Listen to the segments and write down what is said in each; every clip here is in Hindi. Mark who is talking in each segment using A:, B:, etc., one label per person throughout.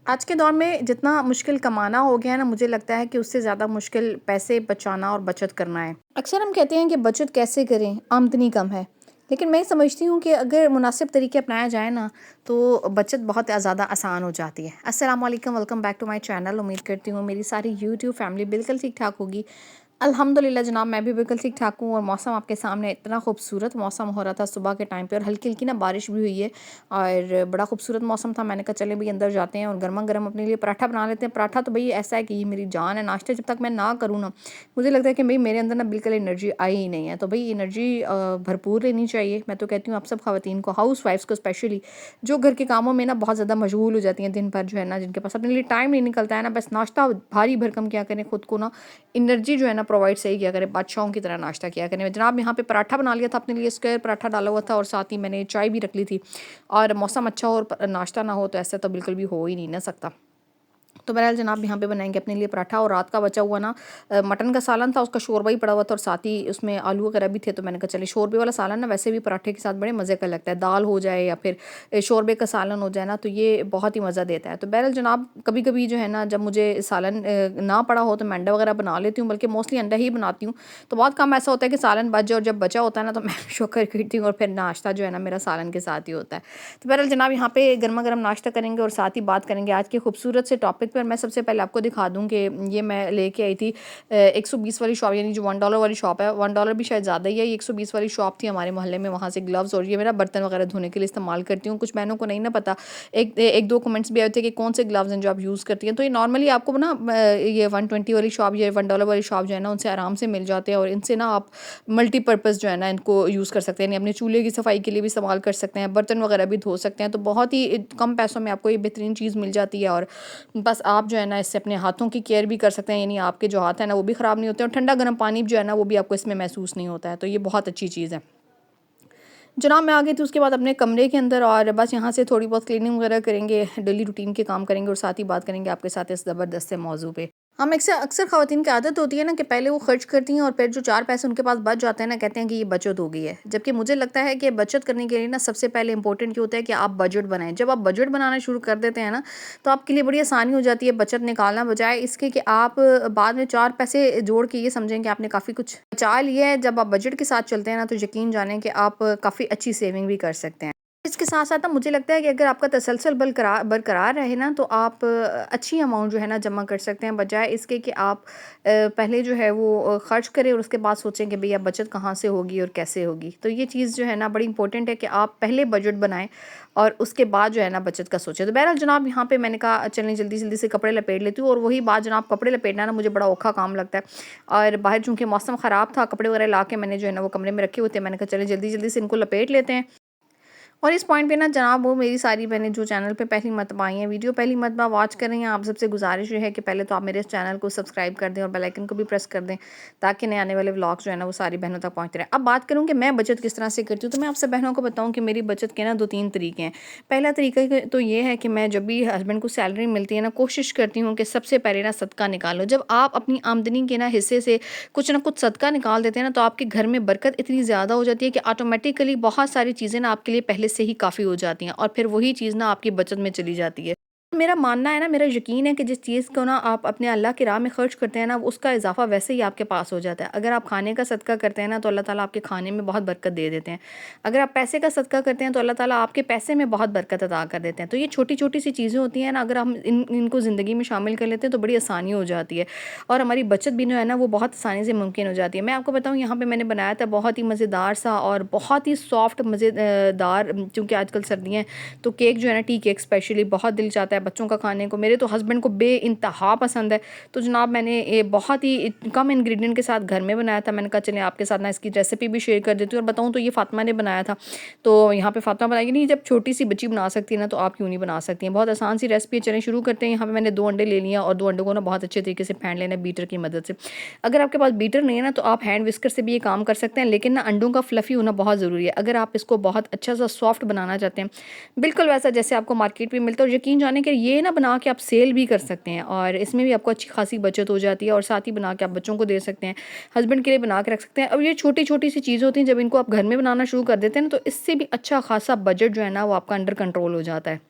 A: आज के दौर में जितना मुश्किल कमाना हो गया है ना, मुझे लगता है कि उससे ज़्यादा मुश्किल पैसे बचाना और बचत करना है। अक्सर हम कहते हैं कि बचत कैसे करें, आमदनी कम है। लेकिन मैं समझती हूँ कि अगर मुनासिब तरीके अपनाया जाए ना, तो बचत बहुत ज़्यादा आसान हो जाती है। अस्सलाम वालेकुम, welcome back to my channel. उम्मीद करती हूँ मेरी सारी यूट्यूब फैमिली बिल्कुल ठीक-ठाक होगी। अल्हम्दुलिल्लाह जनाब, मैं भी बिल्कुल ठीक-ठाक हूँ और मौसम आपके सामने इतना खूबसूरत मौसम हो रहा था सुबह के टाइम पे और हल्की-हल्की ना बारिश भी हुई है और बड़ा खूबसूरत मौसम था। मैंने कहा चलें भई अंदर जाते हैं और गरमा-गरम अपने लिए पराठा बना लेते हैं। पराठा तो भई ऐसा है कि ये मेरी जान है, नाश्ता जब तक मैं ना करूँ ना, मुझे लगता है कि भई मेरे अंदर ना बिल्कुल एनर्जी आई ही नहीं है। तो भई एनर्जी भरपूर लेनी चाहिए। मैं तो कहती हूँ आप सब ख़वातीन को, हाउसवाइफ़्स को स्पेशली, जो घर के कामों में ना बहुत ज़्यादा मशगूल हो जाती हैं दिन भर, जो है ना, जिनके पास अपने लिए टाइम नहीं निकलता है ना, बस नाश्ता भारी भरकम क्या करें, खुद को ना एनर्जी जो है ना प्रोवाइड सही किया करें, बादशाहों की तरह नाश्ता किया करें। जनाब यहाँ पे पराठा बना लिया था अपने लिए, स्क्वायर पराठा डाला हुआ था और साथ ही मैंने चाय भी रख ली थी। और मौसम अच्छा हो और नाश्ता ना हो तो ऐसा तो बिल्कुल भी हो ही नहीं ना सकता। तो बहरहाल जनाब यहाँ पे बनाएंगे अपने लिए पराठा और रात का बचा हुआ ना मटन का सालन था, उसका शोरबा ही पड़ा हुआ था और साथ ही उसमें आलू वगैरह भी थे। तो मैंने कहा चलिए, शोरबे वाला सालन ना वैसे भी पराठे के साथ बड़े मज़े का लगता है। दाल हो जाए या फिर शोरबे का सालन हो जाए ना, तो ये बहुत ही मज़ा देता है। तो बहरहाल जनाब, कभी कभी जो है ना, जब मुझे सालन ना पड़ा हो तो मैं अंडा वगैरह बना लेती हूँ, बल्कि मोस्टली अंडा ही बनाती हूँ। तो बहुत कम ऐसा होता है कि सालन बच जाए, और जब बचा होता है ना तो मैं शुक्र करती हूँ और फिर नाश्ता जो है ना मेरा सालन के साथ ही होता है। तो बहरहाल जनाब यहाँ पे गर्मा गर्म नाश्ता करेंगे और साथ ही बात करेंगे आज के खूबसूरत से टॉपिक पर। मैं सबसे पहले आपको दिखा दूँ कि ये मैं लेके आई थी 120 वाली शॉप, यानी जो $1 वाली शॉप है, $1 भी शायद ज़्यादा ही है, ये 120 वाली शॉप थी हमारे मोहल्ले में। वहाँ से ग्लव्स, और ये मेरा बर्तन वगैरह धोने के लिए इस्तेमाल करती हूँ। कुछ बहनों को नहीं ना पता, एक दो कमेंट्स भी आए थे कि कौन से ग्लव्स हैं जो आप यूज़ करती हैं। तो ये नॉर्मली आपको ना ये 120 वाली शॉप, ये $1 वाली शॉप जो है ना, उनसे आराम से मिल जाते हैं और इनसे ना आप मल्टीपर्पज़ जो है ना इनको यूज़ कर सकते हैं, यानी अपने चूल्हे की सफाई के लिए भी इस्तेमाल कर सकते हैं, बर्तन वगैरह भी धो सकते हैं। तो बहुत ही कम पैसों में आपको ये बेहतरीन चीज़ मिल जाती है और बस आप जो है ना इससे अपने हाथों की केयर भी कर सकते हैं, यानी आपके जो हाथ हैं ना वो भी ख़राब नहीं होते और ठंडा गर्म पानी जो है ना वो भी आपको इसमें महसूस नहीं होता है। तो ये बहुत अच्छी चीज़ है। जनाब मैं आ गई थी उसके बाद अपने कमरे के अंदर और बस यहाँ से थोड़ी बहुत क्लीनिंग वगैरह करेंगे, डेली रूटीन के काम करेंगे और साथ ही बात करेंगे आपके साथ इस ज़बरदस्त से मौजू पे। हम अक्सर अक्सर ख़वातीन की आदत होती है ना कि पहले वो खर्च करती हैं और फिर जो 4 पैसे उनके पास बच जाते हैं ना, कहते हैं कि ये बचत हो गई है। जबकि मुझे लगता है कि बचत करने के लिए ना सबसे पहले इंपॉर्टेंट क्या होता है कि आप बजट बनाएँ। जब आप बजट बनाना शुरू कर देते हैं ना, तो आपके लिए बड़ी आसानी हो जाती है बचत निकालना, बजाय इसके कि आप बाद में 4 पैसे जोड़ के ये समझें कि आपने काफ़ी कुछ बचा लिया है। जब आप बजट के साथ चलते हैं ना, तो यकीन जानें कि आप काफ़ी अच्छी सेविंग भी कर सकते हैं। इसके साथ-साथ ना मुझे लगता है कि अगर आपका तसलसल बरकरार रहे ना, तो आप अच्छी अमाउंट जो है ना जमा कर सकते हैं, बजाय इसके कि आप पहले जो है वो खर्च करें और उसके बाद सोचें कि भैया बचत कहाँ से होगी और कैसे होगी। तो ये चीज़ जो है ना बड़ी इंपॉर्टेंट है कि आप पहले बजट बनाएँ और उसके बाद जो है ना बचत का सोचें। तो बहरहाल जनाब यहाँ पे मैंने कहा चलें जल्दी-जल्दी से कपड़े लपेट लेती हूँ, और वही बात जनाब, कपड़े लपेटना ना मुझे बड़ा औखा काम लगता है और बाहर चूँकि मौसम ख़राब था, कपड़े वगैरह ला के मैंने जो है ना वो कमरे में रखे हुए थे। मैंने कहा चलें जल्दी-जल्दी से इनको लपेट लेते हैं। और इस पॉइंट पे ना जनाब, वो मेरी सारी बहनें जो चैनल पे पहली मर्तबा आई हैं, वीडियो पहली मर्तबा वॉच कर रही हैं, आप सबसे गुजारिश ये है कि पहले तो आप मेरे इस चैनल को सब्सक्राइब कर दें और बेल आइकन को भी प्रेस कर दें, ताकि नए आने वाले व्लॉग्स जो है ना वो सारी बहनों तक पहुँचते रहें। अब बात करूँ कि मैं बचत किस तरह से करती हूँ, तो मैं आप सब बहनों को बताऊँ कि मेरी बचत के ना 2-3 तरीके हैं। पहला तरीका तो ये है कि मैं जब भी हस्बैंड को सैलरी मिलती है ना, कोशिश करती हूँ कि सबसे पहले ना सदका निकालो। जब आप अपनी आमदनी के ना हिस्से से कुछ ना कुछ सदका निकाल देते हैं ना, तो आपके घर में बरकत इतनी ज़्यादा हो जाती है कि ऑटोमेटिकली बहुत सारी चीज़ें ना आपके लिए पहले से ही काफ़ी हो जाती हैं और फिर वही चीज़ ना आपकी बचत में चली जाती है। मेरा मानना है ना, मेरा यकीन है कि जिस चीज़ को ना आप अपने अल्लाह की राह में खर्च करते हैं ना, उसका इज़ाफ़ा वैसे ही आपके पास हो जाता है। अगर आप खाने का सदका करते हैं ना, तो अल्लाह ताला आपके खाने में बहुत बरकत दे देते हैं। अगर आप पैसे का सदका करते हैं, तो अल्लाह ताला आपके पैसे में बहुत बरकत अता कर देते हैं। तो ये छोटी-छोटी सी चीज़ें होती हैं ना, अगर हम इनको ज़िंदगी में शामिल कर लेते हैं, तो बड़ी आसानी हो जाती है और हमारी बचत भी जो है ना, वो बहुत आसानी से मुमकिन हो जाती है। मैं आपको बताऊँ, यहाँ पे मैंने बनाया था बहुत ही मज़ेदार सा और बहुत ही सॉफ्ट दार, चूँकि आजकल सर्दियाँ हैं, तो केक जो है ना, टी केक स्पेशली बहुत दिल चाहता है बच्चों का खाने को। मेरे तो हस्बैंड को बेइंतहा पसंद है। तो जनाब मैंने ये बहुत ही कम इंग्रेडिएंट के साथ घर में बनाया था। मैंने कहा चलें आपके साथ ना इसकी रेसिपी भी शेयर कर देती हूँ और बताऊँ तो ये फ़ातिमा ने बनाया था। तो यहाँ पे फ़ातिमा बताएगी, नहीं जब छोटी-सी बच्ची बना सकती है ना, तो आप क्यों नहीं बना सकती हैं। बहुत आसान सी रेसिपी है, चलें शुरू करते हैं। यहाँ पे मैंने 2 अंडे ले लिए हैं और 2 अंडों को ना बहुत अच्छे तरीके से फेंट लेना है बीटर की मदद से। अगर आपके पास बीटर नहीं है ना, तो आप हैंड विस्कर से भी ये काम कर सकते हैं, लेकिन ना अंडों का फ्लफ़ी होना बहुत ज़रूरी है। अगर आप इसको बहुत अच्छा सा सॉफ्ट बनाना चाहते हैं, बिल्कुल वैसा जैसे आपको मार्केट में मिलता है, और यकीन जानें कि ये ना बना के आप सेल भी कर सकते हैं और इसमें भी आपको अच्छी खासी बचत हो जाती है और साथ ही बना के आप बच्चों को दे सकते हैं, हस्बैंड के लिए बना के रख सकते हैं। अब ये छोटी-छोटी सी चीज़ें होती हैं, जब इनको आप घर में बनाना शुरू कर देते हैं ना, तो इससे भी अच्छा खासा बजट जो है ना वो आपका अंडर कंट्रोल हो जाता है।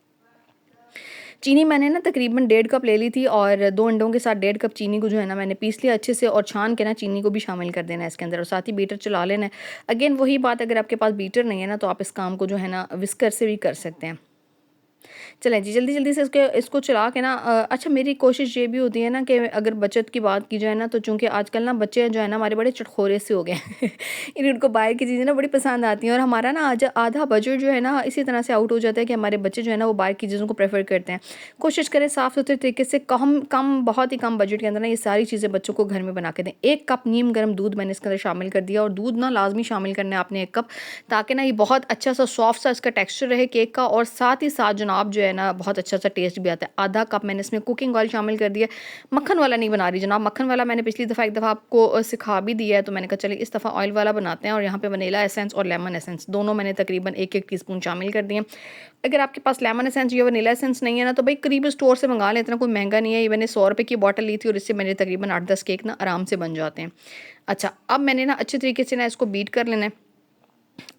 A: चीनी मैंने ना तकरीबन 1.5 कप ले ली थी और 2 अंडों के साथ 1.5 कप चीनी को जो है ना मैंने पीस लिया अच्छे से और छान के ना चीनी को भी शामिल कर देना है इसके अंदर और साथ ही बीटर चला लेना है। अगेन वही बात, अगर आपके पास बीटर नहीं है ना तो आप इस काम को जो है ना विस्कर से भी कर सकते हैं। चलें जी, जल्दी-जल्दी से इसको चला के ना अच्छा मेरी कोशिश ये भी होती है ना कि अगर बचत की बात की जाए ना तो चूँकि आजकल ना बच्चे जो है ना हमारे बड़े चटखोरे से हो गए हैं इनको बाहर की चीज़ें ना बड़ी पसंद आती हैं और हमारा ना आज आधा बजट जो है ना इसी तरह से आउट हो जाता है कि हमारे बच्चे जो है ना वो बाहर की चीज़ों को प्रेफ़र करते हैं। कोशिश करें साफ़-सुथरे तरीके से कम कम बहुत ही कम बजट के अंदर ना ये सारी चीज़ें बच्चों को घर में बना के दें। 1 कप नीम गर्म दूध मैंने इसके अंदर शामिल कर दिया और दूध ना लाज़मी शामिल करना है आपने 1 कप, ताकि ना ये बहुत अच्छा सा सॉफ्ट सा इसका टेक्सचर रहे केक का और साथ ही साथ जनाब जो है ना बहुत अच्छा सा टेस्ट भी आता है। आधा कप मैंने इसमें कुकिंग ऑयल शामिल कर दिया। मक्खन वाला नहीं बना रही जनाब, मक्खन वाला मैंने पिछली दफ़ा एक दफ़ा आपको सिखा भी दिया है, तो मैंने कहा चलिए इस दफ़ा ऑयल वाला बनाते हैं और यहाँ पे वनीला एसेंस और लेमन एसेंस दोनों मैंने तकरीबन 1-1 टीस्पून शामिल कर दिए। अगर आपके पास लेमन एसेंस या वनीला एसेंस नहीं है ना तो भाई करीब स्टोर से मंगा लें, इतना कोई महंगा नहीं है। ये मैंने 100 रुपए की बॉटल ली थी और इससे मेरे तकरीबन 8-10 केक ना आराम से बन जाते हैं। अच्छा, अब मैंने ना अच्छे तरीके से ना इसको बीट कर लेना है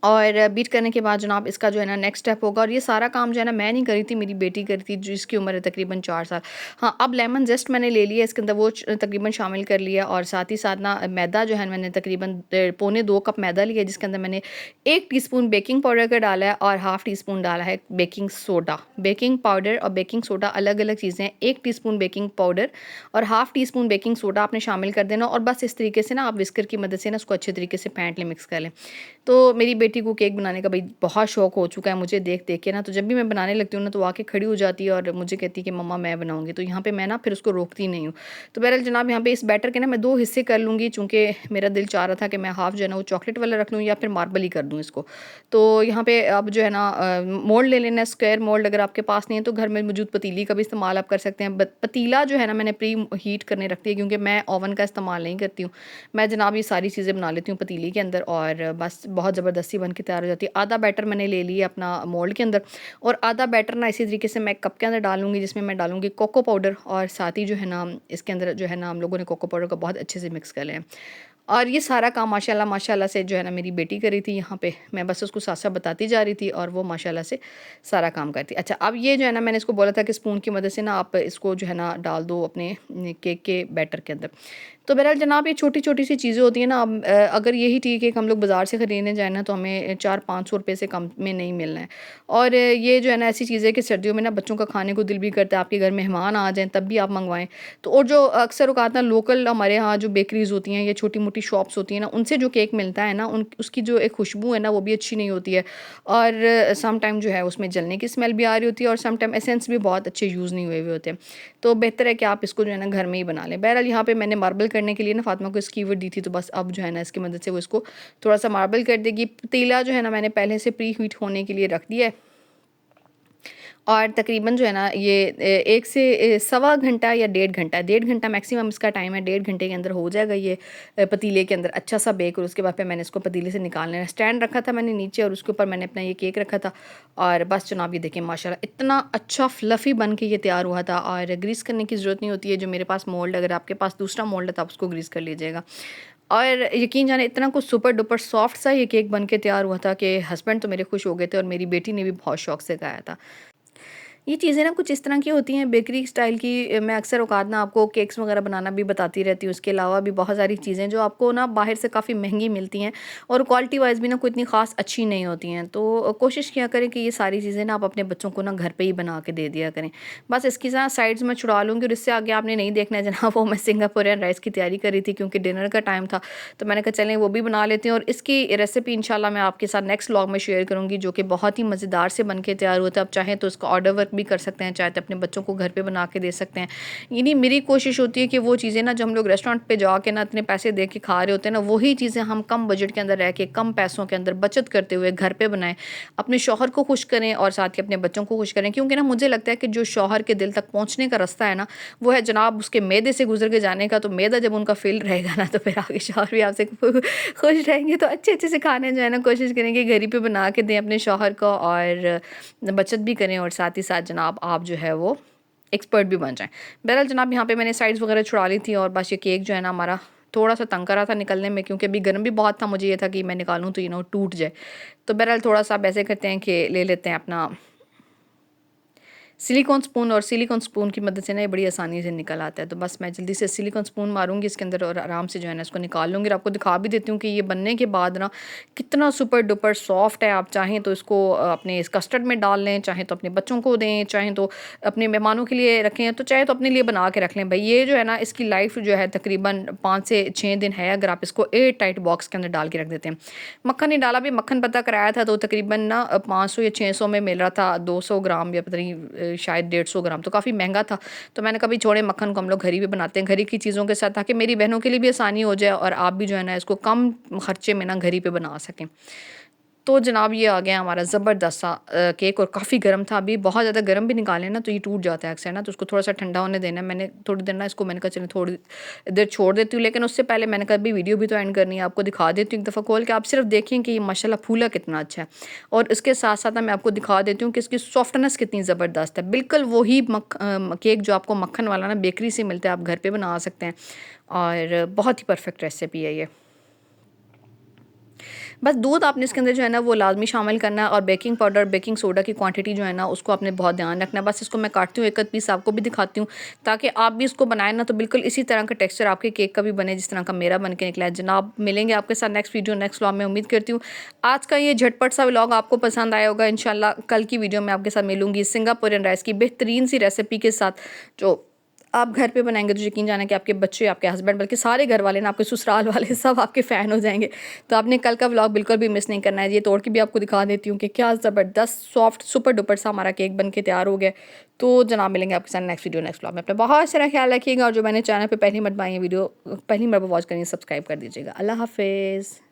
A: और बीट करने के बाद जनाब इसका जो है ना नेक्स्ट स्टेप होगा और ये सारा काम जो है ना मैं नहीं करी थी, मेरी बेटी करी थी जिसकी उम्र है तकरीबन 4 साल। हाँ, अब लेमन जेस्ट मैंने ले लिया इसके अंदर, वो तकरीबन शामिल कर लिया और साथ ही साथ ना मैदा जो है मैंने तकरीबन पौने 2 कप मैदा लिया जिसके अंदर मैंने 1 टीस्पून बेकिंग पाउडर का डाला है और हाफ़ टीस्पून डाला है बेकिंग सोडा। बेकिंग पाउडर और बेकिंग सोडा अलग-अलग चीज़ें हैं। 1 टीस्पून बेकिंग पाउडर और हाफ़ टीस्पून बेकिंग सोडा आपने शामिल कर देना और बस इस तरीके से ना आप विस्कर की मदद से ना उसको अच्छे तरीके से फेंट लें, मिक्स कर लें। तो मेरी बेटी को केक बनाने का भाई बहुत शौक हो चुका है मुझे देख-देख के ना, तो जब भी मैं बनाने लगती हूँ ना तो वो आके खड़ी हो जाती है और मुझे कहती है कि मम्मा मैं बनाऊँगी। तो यहाँ पे मैं ना फिर उसको रोकती नहीं हूँ। तो बहरहाल जनाब यहाँ पे इस बैटर के ना मैं 2 हिस्से कर लूँगी, चूँकि मेरा दिल चाह रहा था कि मैं हाफ़ जो है ना वो चॉकलेट वाला रख लूँ या फिर मार्बल ही कर दूँ इसको। तो यहाँ पे अब जो है ना मोल्ड ले लेना है, स्क्वायर मोल्ड। अगर आपके पास नहीं है तो घर में मौजूद पतीली का भी इस्तेमाल आप कर सकते हैं। पतीला जो है ना मैंने प्री हीट करने रख दिया क्योंकि मैं ओवन का इस्तेमाल नहीं करती हूँ। मैं जनाब ये सारी चीज़ें बना लेती हूँ पतीली के अंदर और बस बहुत ज़बरदस्ती बन के तैयार हो जाती है। आधा बैटर मैंने ले लिया अपना मोल्ड के अंदर और आधा बैटर ना इसी तरीके से मैं कप के अंदर डालूँगी जिसमें मैं डालूँगी कोको पाउडर और साथ ही जो है ना इसके अंदर जो है ना हम लोगों ने कोको पाउडर को बहुत अच्छे से मिक्स कर लिया। और ये सारा काम माशाल्लाह माशाल्लाह से जो है ना मेरी बेटी कर रही थी यहाँ पे, मैं बस उसको साथ-साथ बताती जा रही थी और वो माशाल्लाह से सारा काम करती। अच्छा, अब ये जो है ना मैंने इसको बोला था कि स्पून की मदद से ना आप इसको जो है ना डाल दो अपने केक के बैटर के अंदर। तो बहरहाल जनाब ये छोटी-छोटी सी चीज़ें होती हैं ना, अब अगर यही टी केक हम लोग बाज़ार से ख़रीदने जाएँ ना तो हमें 400-500 रुपए से कम में नहीं मिलना है। और ये जो है ना ऐसी चीज़ है कि सर्दियों में ना बच्चों का खाने को दिल भी करता है, आपके घर मेहमान आ जाएँ तब भी आप मँगवाएँ। तो और जो अक्सर औक़ात ना लोकल हमारे यहाँ जो बेकरीज़ होती हैं या छोटी-मोटी शॉप्स होती हैं ना, उनसे जो केक मिलता है ना उन उसकी जो एक खुशबू है ना वो भी अच्छी नहीं होती है और सम टाइम जो है उसमें जलने की स्मेल भी आ रही होती है और सम टाइम एसेंस भी बहुत अच्छे यूज़ नहीं हुए हुए होते हैं। तो बेहतर है कि आप इसको जो है ना घर में ही बना लें। बहरहाल यहाँ पे मैंने मार्बल करने के लिए ना फ़ातिमा को इसकी कीवर्ड दी थी, तो बस अब जो है ना इसकी मदद से वो इसको थोड़ा-सा मार्बल कर देगी। पतीला जो है ना मैंने पहले से प्री हीट होने के लिए रख दिया है और तकरीबन जो है ना ये 1 से सवा घंटा या 1.5 घंटा, 1.5 घंटा मैक्सिमम इसका टाइम है। 1.5 घंटे के अंदर हो जाएगा ये पतीले के अंदर अच्छा सा बेक और उसके बाद फिर मैंने इसको पतीले से निकाल लेना। स्टैंड रखा था मैंने नीचे और उसके ऊपर मैंने अपना ये केक रखा था और बस जनाब ये देखिए माशाल्लाह इतना अच्छा फ्लफ़ी बन के ये तैयार हुआ था और ग्रीस करने की ज़रूरत नहीं होती है। जो मेरे पास मोल्ड, अगर आपके पास दूसरा मोल्ड है तो आप उसको ग्रीस कर लीजिएगा। और यकीन जाने इतना कुछ सुपर डुपर सॉफ्ट सा ये केक बन के तैयार हुआ था कि हस्बैंड तो मेरे खुश हो गए थे और मेरी बेटी ने भी बहुत शौक से खाया था। ये चीज़ें ना कुछ इस तरह की होती हैं बेकरी स्टाइल की। मैं अक्सर औकात ना आपको केक्स वगैरह बनाना भी बताती रहती हूँ। उसके अलावा भी बहुत सारी चीज़ें जो आपको ना बाहर से काफ़ी महंगी मिलती हैं और क्वालिटी वाइज़ भी ना कोई इतनी ख़ास अच्छी नहीं होती हैं। तो कोशिश किया करें कि ये सारी चीज़ें ना आप अपने बच्चों को ना घर पे ही बना के दे दिया करें। बस इसकी ना साइड्स में छुड़ा लूँगी और इससे आगे आपने नहीं देखना है जनाब, वो मैं सिंगापुरियन राइस की तैयारी कर रही थी क्योंकि डिनर का टाइम था। तो मैंने कहा चलें वो भी बना लेते हैं और इसकी रेसिपी इंशाल्लाह मैं आपके साथ नेक्स्ट व्लॉग में शेयर करूँगी, जो कि बहुत ही मज़ेदार से बन के तैयार हुआ था। आप चाहें तो इसका ऑर्डर वर्क भी कर सकते हैं, चाहे तो अपने बच्चों को घर पे बना के दे सकते हैं। यानी मेरी कोशिश होती है कि वो चीज़ें ना जो हम लोग रेस्टोरेंट पे जाके ना इतने पैसे दे के खा रहे होते हैं ना, वही चीज़ें हम कम बजट के अंदर रह के कम पैसों के अंदर बचत करते हुए घर पे बनाएँ। अपने शौहर को खुश करें और साथ ही अपने बच्चों को खुश करें, क्योंकि ना मुझे लगता है कि जो शौहर के दिल तक पहुँचने का रास्ता है ना, वो है जनाब उसके मैदे से गुज़र के जाने का। तो मैदा जब उनका फ़िल रहेगा ना तो फिर आगे शौहर भी आपसे खुश रहेंगे। तो अच्छे-अच्छे से खाने जो है ना कोशिश करें कि घर ही पे बना के दें अपने शौहर को और बचत भी करें और साथ ही साथ जनाब आप जो है वो एक्सपर्ट भी बन जाएँ। बहरहाल जनाब यहाँ पे मैंने साइड्स वगैरह छुड़ा ली थी और बस ये केक जो है ना हमारा थोड़ा-सा तंग कर रहा था निकलने में, क्योंकि अभी गर्म भी बहुत था। मुझे ये था कि मैं निकालूँ तो टूट जाए। तो बहरहाल थोड़ा-सा आप ऐसे करते हैं कि ले लेते हैं अपना सिलिकॉन स्पून, और सिलिकॉन स्पून की मदद से ना ये बड़ी आसानी से निकल आता है। तो बस मैं जल्दी से सिलिकॉन स्पून मारूंगी इसके अंदर और आराम से जो है ना इसको निकाल लूँगी। और आपको दिखा भी देती हूँ कि ये बनने के बाद ना कितना सुपर डुपर सॉफ्ट है। आप चाहें तो इसको अपने इस कस्टर्ड में डाल लें, चाहें तो अपने बच्चों को दें, चाहें तो अपने मेहमानों के लिए रखें, तो चाहे तो अपने लिए बना के रख लें। भाई ये जो है ना इसकी लाइफ जो है तकरीबन 5 से 6 दिन है, अगर आप इसको एयर टाइट बॉक्स के अंदर डाल के रख देते हैं। मक्खन नहीं डाला, भी मक्खन पता कराया था तो तकरीबन ना 500 या 600 में मिल रहा था, 200 ग्राम या पता नहीं शायद 150 ग्राम, तो काफ़ी महंगा था। तो मैंने कभी छोड़े मक्खन को हम लोग घर ही भी बनाते हैं, घर ही की चीज़ों के साथ, ताकि मेरी बहनों के लिए भी आसानी हो जाए और आप भी जो है ना इसको कम खर्चे में ना घर ही पे बना सकें। तो जनाब ये आ गया हमारा ज़बरदस्त सा केक, और काफ़ी गर्म था। अभी बहुत ज़्यादा गर्म भी निकालें ना तो ये टूट जाता है अक्सर ना, तो उसको थोड़ा सा ठंडा होने देना है। मैंने थोड़ी देर ना इसको मैंने कहा चलो थोड़ी देर छोड़ देती हूँ, लेकिन उससे पहले मैंने कहा अभी वीडियो भी तो एंड करनी है, आपको दिखा देती हूँ एक दफ़ा खोल के। आप सिर्फ देखें कि ये माशाल्लाह फूला कितना अच्छा है, और इसके साथ साथ मैं आपको दिखा देती हूँ कि इसकी सॉफ्टनेस कितनी ज़बरदस्त है। बिल्कुल वही केक जो आपको मक्खन वाला ना बेकरी से मिलता है, आप घर पर बना सकते हैं, और बहुत ही परफेक्ट रेसिपी है ये। बस दूध आपने इसके अंदर जो है ना वो लाज़मी शामिल करना है, और बेकिंग पाउडर, बेकिंग सोडा की क्वांटिटी जो है ना उसको आपने बहुत ध्यान रखना है। बस इसको मैं काटती हूँ, एक आध पीस आपको भी दिखाती हूँ, ताकि आप भी इसको बनाएं ना तो बिल्कुल इसी तरह का टेक्सचर आपके केक का भी बने जिस तरह का मेरा बन के निकला है। जनाब मिलेंगे आपके साथ नेक्स्ट वीडियो, नेक्स्ट व्लॉग में। उम्मीद करती हूँ आज का ये झटपट सा व्लॉग आपको पसंद आया होगा। इंशाल्लाह कल की वीडियो में आपके साथ मिलूंगी सिंगापुरियन राइस की बेहतरीन सी रेसिपी के साथ, जो आप घर पे बनाएंगे तो यकीन जाना कि आपके बच्चे, आपके हस्बैंड, बल्कि सारे घर वाले ना, आपके ससुराल वाले सब आपके फ़ैन हो जाएंगे। तो आपने कल का व्लॉग बिल्कुल भी मिस नहीं करना है। ये तोड़ के भी आपको दिखा देती हूँ कि क्या ज़बरदस्त सॉफ्ट सुपर डुपर सा हमारा केक बन के तैयार हो गया। तो जनाब मिलेंगे आपके साथ नेक्स्ट वीडियो, नेक्स्ट व्लॉग में। अपना बहुत सारा ख्याल रखिएगा, और जो मैंने चैनल पर पहली मरतबा ये वीडियो पहली मरतबा वॉच करिए, सब्सक्राइब कर दीजिएगा। अल्लाह हाफिज़।